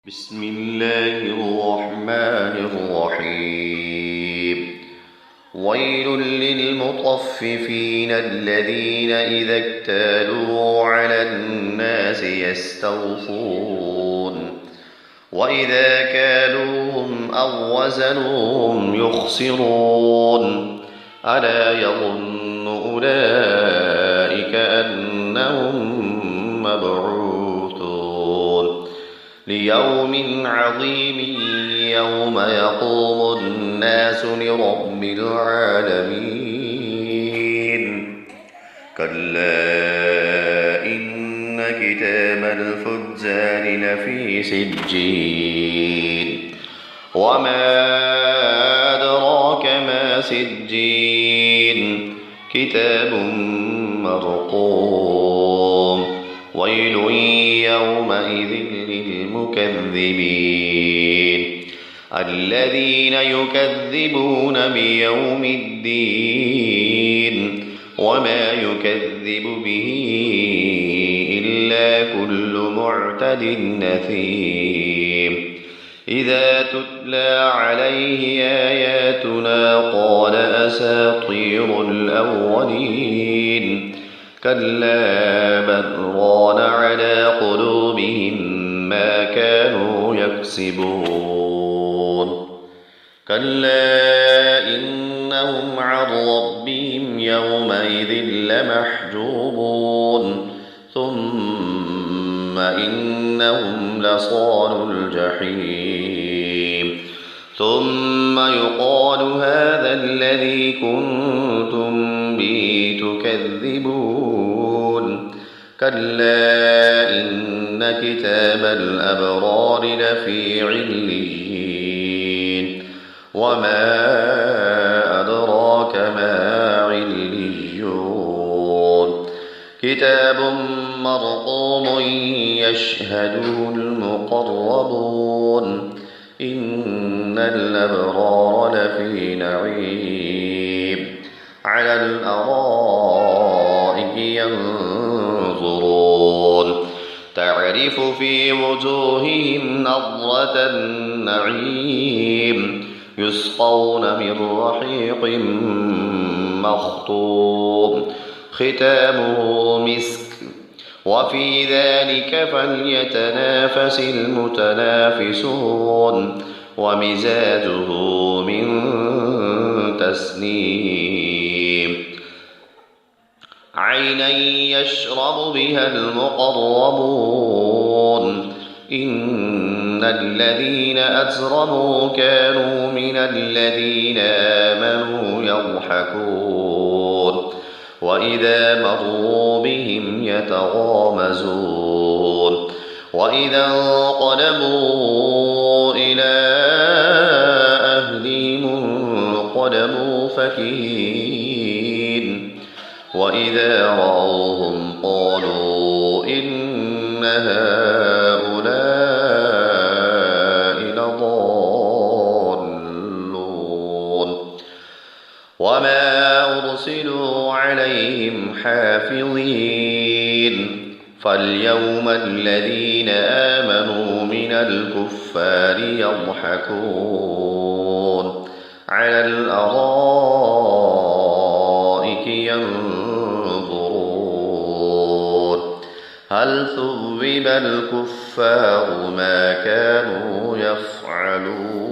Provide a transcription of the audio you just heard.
بسم الله الرحمن الرحيم. ويل للمطففين الذين إذا اكتالوا على الناس يستوفون وإذا كالوهم أو وزنوهم يخسرون ألا يظن أولئك أنهم مبعوثون ليوم عظيم يوم يقوم الناس لرب العالمين. كلا إن كتاب الفجار لفي سجين وما أدراك ما سجين كتاب مرقوم ويل يومئذ للمكذبين الذين يكذبون بيوم الدين وما يكذب به إلا كل معتد نثيم إذا تتلى عليه آياتنا قال أساطير الأولين كلا بل ران على قلوبهم ما كانوا يكسبون كلا إنهم عن ربهم يومئذ لمحجوبون ثم إنهم لصالو الجحيم ثم يقال هذا الذي كنتم به تكذبون كلا إن كتاب الأبرار لفي عليين وما أدراك ما عليون كتاب مرقوم يشهده المقربون إن الأبرار لفي نعيم على الأرائك ينظرون تعرف في وجوههم نضرة النعيم يسقون من رحيق مختوم ختامه مسك وفي ذلك فليتنافس المتنافسون ومزاجه من تسنيم عينا يشرب بها المقربون إن الذين أجرموا كانوا من الذين آمنوا يضحكون وإذا مروا بهم يتغامزون وإذا انقلبوا إلى أهلهم انقلبوا فكهين وإذا رأوهم قالوا إن هؤلاء لضالون وما أرسلوا عليهم حافظين فاليوم الذين آمنوا من الكفار يضحكون على الأرائك ينظرون هل ثوب الكفار ما كانوا يفعلون